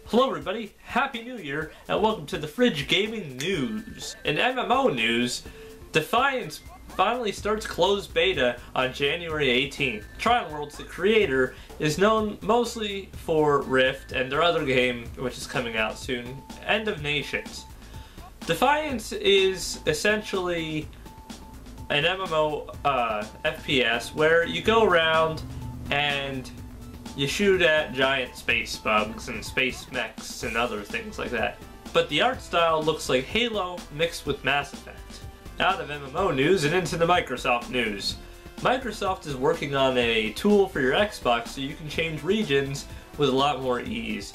Hello everybody, Happy New Year, and welcome to the Fridge Gaming News. In MMO news, Defiance finally starts closed beta on January 18th. Trial Worlds, the creator, is known mostly for Rift and their other game, which is coming out soon, End of Nations. Defiance is essentially an MMO FPS where you go around and you shoot at giant space bugs and space mechs and other things like that. But the art style looks like Halo mixed with Mass Effect. Out of MMO news and into the Microsoft news. Microsoft is working on a tool for your Xbox so you can change regions with a lot more ease.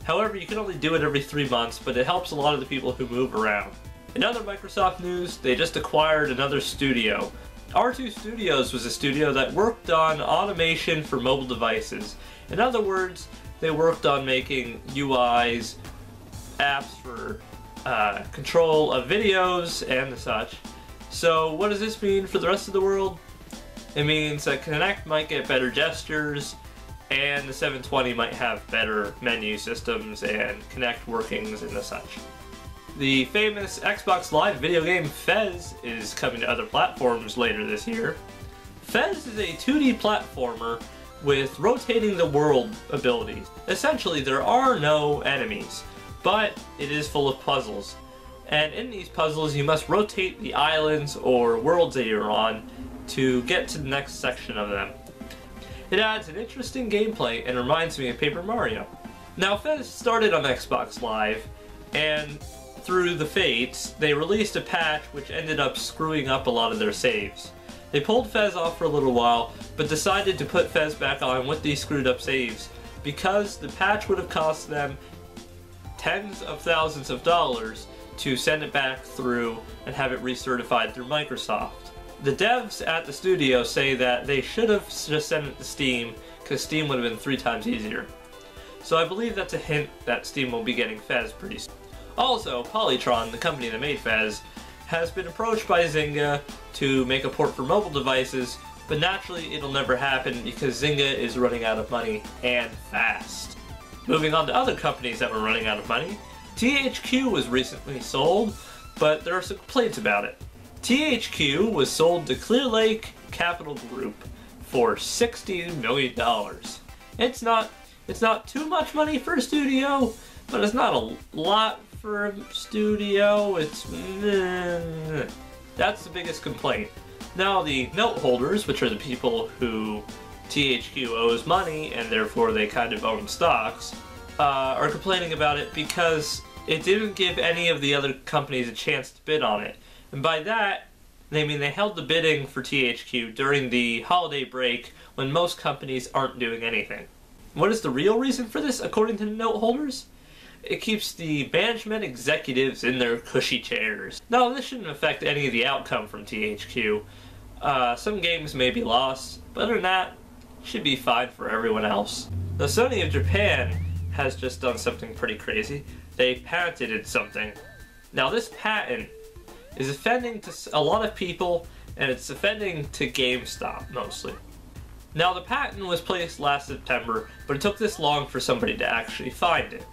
However, you can only do it every 3 months, but it helps a lot of the people who move around. In other Microsoft news, they just acquired another studio. R2 Studios was a studio that worked on automation for mobile devices. In other words, they worked on making UIs, apps for control of videos and such. So what does this mean for the rest of the world? It means that Kinect might get better gestures, and the 720 might have better menu systems and Kinect workings and the such. The famous Xbox Live video game Fez is coming to other platforms later this year. Fez is a 2D platformer with rotating the world abilities. Essentially, there are no enemies, but it is full of puzzles. And in these puzzles, you must rotate the islands or worlds that you're on to get to the next section of them. It adds an interesting gameplay and reminds me of Paper Mario. Now, Fez started on Xbox Live, and through the fates, they released a patch which ended up screwing up a lot of their saves. They pulled Fez off for a little while, but decided to put Fez back on with these screwed up saves because the patch would have cost them tens of thousands of dollars to send it back through and have it recertified through Microsoft. The devs at the studio say that they should have just sent it to Steam because Steam would have been 3 times easier. So I believe that's a hint that Steam will be getting Fez pretty soon. Also, Polytron, the company that made Fez, has been approached by Zynga to make a port for mobile devices, but naturally it'll never happen because Zynga is running out of money, and fast. Moving on to other companies that were running out of money, THQ was recently sold, but there are some complaints about it. THQ was sold to Clear Lake Capital Group for $60 million. It's not too much money for a studio, but it's not a lot for a studio. That's the biggest complaint. Now the note holders, which are the people who THQ owes money and therefore they kind of own stocks, are complaining about it because it didn't give any of the other companies a chance to bid on it. And by that, they mean they held the bidding for THQ during the holiday break when most companies aren't doing anything. What is the real reason for this, according to the note holders? It keeps the management executives in their cushy chairs. Now, this shouldn't affect any of the outcome from THQ. Some games may be lost, but other than that, it should be fine for everyone else. The Sony of Japan has just done something pretty crazy. They patented something. Now, this patent is offending to a lot of people, and it's offending to GameStop mostly. Now, the patent was placed last September, but it took this long for somebody to actually find it.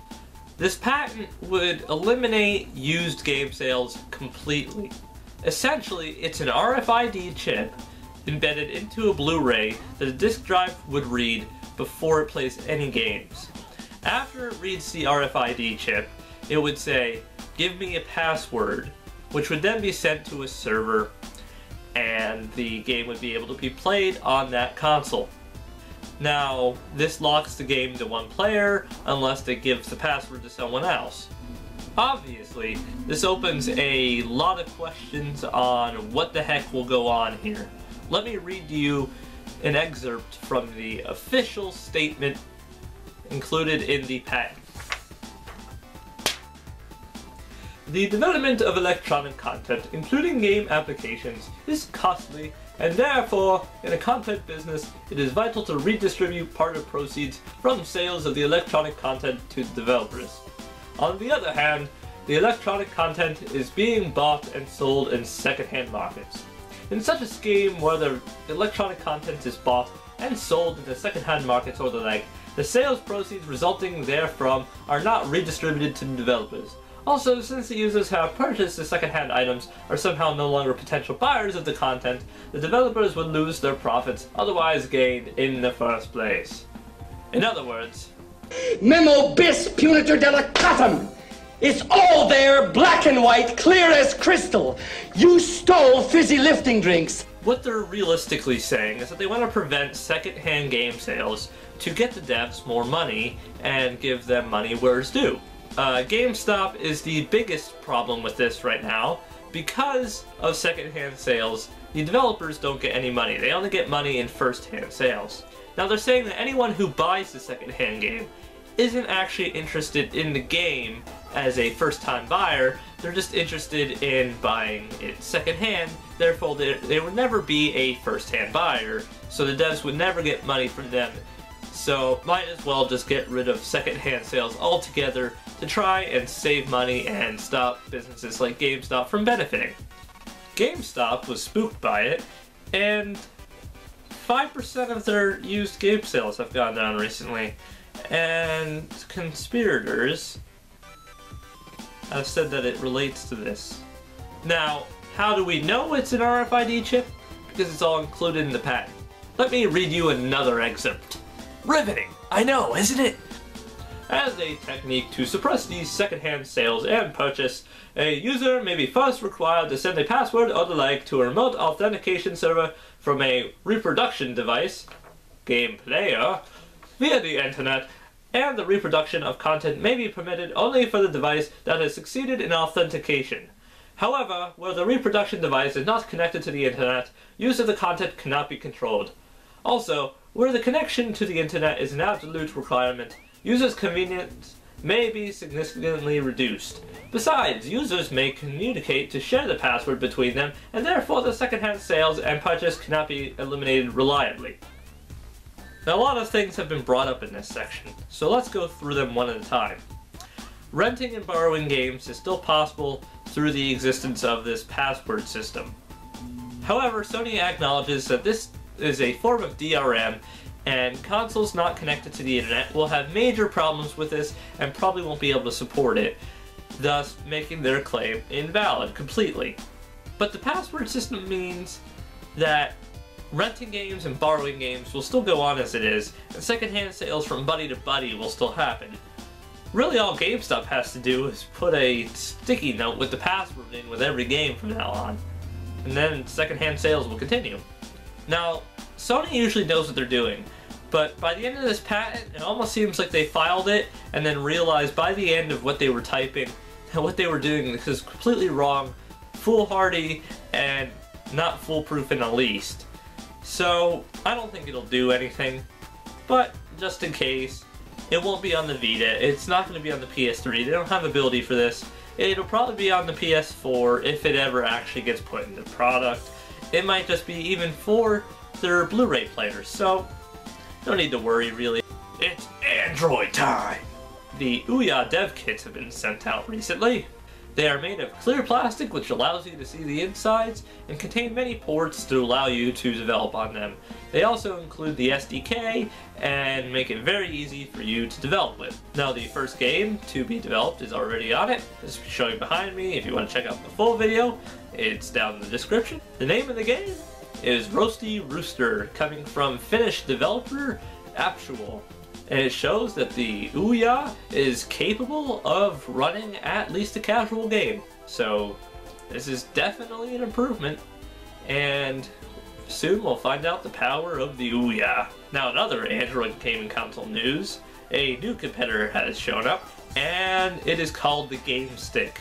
This patent would eliminate used game sales completely. Essentially, it's an RFID chip embedded into a Blu-ray that a disk drive would read before it plays any games. After it reads the RFID chip, it would say, "Give me a password," which would then be sent to a server, and the game would be able to be played on that console. Now, this locks the game to one player unless it gives the password to someone else. Obviously, this opens a lot of questions on what the heck will go on here. Let me read to you an excerpt from the official statement included in the patent. The development of electronic content, including game applications, is costly, and therefore, in a content business, it is vital to redistribute part of proceeds from sales of the electronic content to the developers. On the other hand, the electronic content is being bought and sold in second-hand markets. In such a scheme where the electronic content is bought and sold in the second-hand markets or the like, The sales proceeds resulting therefm are not redistributed to the developers. Also, since the users who have purchased the second-hand items are somehow no longer potential buyers of the content, the developers would lose their profits otherwise gained in the first place. In other words, Memo bis punitor delicatum! It's all there, black and white, clear as crystal! You stole fizzy lifting drinks! what they're realistically saying is that they want to prevent second-hand game sales to get the devs more money and give them money where it's due. GameStop is the biggest problem with this right now. Because of second-hand sales, the developers don't get any money. They only get money in first-hand sales. Now they're saying that anyone who buys the second-hand game isn't actually interested in the game as a first-time buyer. They're just interested in buying it second-hand. Therefore, they would never be a first-hand buyer, so the devs would never get money from them. So might as well just get rid of second-hand sales altogether to try and save money and stop businesses like GameStop from benefiting. GameStop was spooked by it, and 5% of their used game sales have gone down recently. And conspirators have said that it relates to this. Now, how do we know it's an RFID chip? Because it's all included in the patent. Let me read you another excerpt. Riveting, I know, isn't it? As a technique to suppress these second-hand sales and purchase, a user may be first required to send a password or the like to a remote authentication server from a reproduction device, game player, via the internet, and the reproduction of content may be permitted only for the device that has succeeded in authentication. However, where the reproduction device is not connected to the internet, use of the content cannot be controlled. Also, where the connection to the internet is an absolute requirement, users' convenience may be significantly reduced. Besides, users may communicate to share the password between them, and therefore the second-hand sales and purchase cannot be eliminated reliably. Now, a lot of things have been brought up in this section, so let's go through them one at a time. Renting and borrowing games is still possible through the existence of this password system. However, Sony acknowledges that this is a form of DRM, and consoles not connected to the internet will have major problems with this and probably won't be able to support it, thus making their claim invalid completely. But the password system means that renting games and borrowing games will still go on as it is, and secondhand sales from buddy to buddy will still happen. Really all GameStop has to do is put a sticky note with the password in with every game from now on, and then secondhand sales will continue. Now, Sony usually knows what they're doing, but by the end of this patent, it almost seems like they filed it and then realized by the end of what they were typing and what they were doing this is completely wrong, foolhardy, and not foolproof in the least. So, I don't think it'll do anything, but just in case, it won't be on the Vita, it's not going to be on the PS3, they don't have ability for this. It'll probably be on the PS4 if it ever actually gets put into product. It might just be even for their Blu-ray players, so no need to worry really. It's Android time! The Ouya dev kits have been sent out recently. They are made of clear plastic which allows you to see the insides and contain many ports to allow you to develop on them. They also include the SDK and make it very easy for you to develop with. Now the first game to be developed is already on it. It's showing behind me. If you want to check out the full video, it's down in the description. The name of the game is Roasty Rooster, coming from Finnish developer Actual. And it shows that the Ouya is capable of running at least a casual game. So this is definitely an improvement, and soon we'll find out the power of the Ouya. Now in other Android gaming console news, a new competitor has shown up, and it is called the GameStick.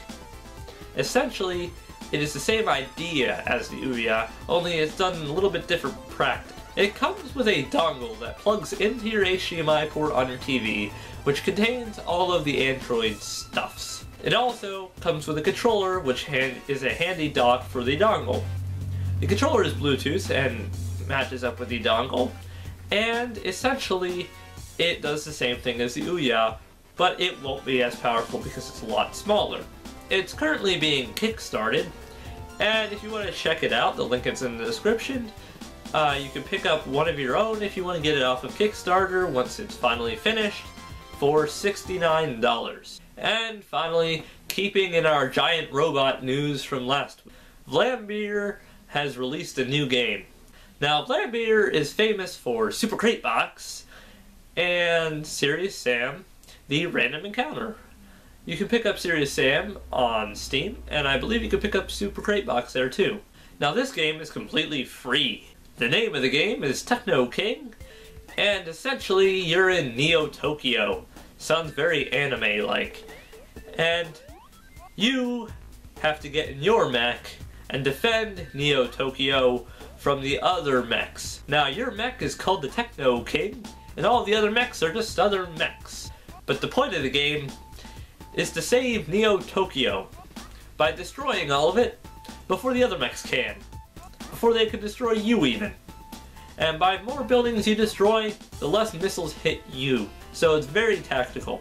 Essentially, it is the same idea as the Ouya, only it's done in a little bit different practice. It comes with a dongle that plugs into your HDMI port on your TV, which contains all of the Android stuffs. It also comes with a controller, which is a handy dock for the dongle. The controller is Bluetooth and matches up with the dongle, and essentially it does the same thing as the Ouya, but it won't be as powerful because it's a lot smaller. It's currently being kickstarted, and if you want to check it out, the link is in the description. You can pick up one of your own if you want to get it off of Kickstarter once it's finally finished for $69. And finally, keeping in our giant robot news from last week, Vlambeer has released a new game. Now, Vlambeer is famous for Super Crate Box and Serious Sam, the Random Encounter. You can pick up Serious Sam on Steam, and I believe you can pick up Super Crate Box there too. Now, this game is completely free. The name of the game is Techno King, and essentially you're in Neo Tokyo. Sounds very anime-like. And you have to get in your mech and defend Neo Tokyo from the other mechs. Now, your mech is called the Techno King, and all the other mechs are just other mechs. But the point of the game is to save Neo Tokyo by destroying all of it before the other mechs can. Before they can destroy you even. And by more buildings you destroy, the less missiles hit you. So it's very tactical.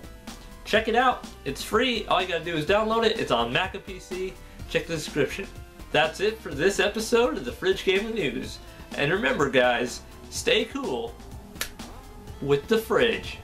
Check it out, it's free, all you gotta do is download it, it's on Mac and PC, check the description. That's it for this episode of the Fridge Gaming News. And remember guys, stay cool with the fridge.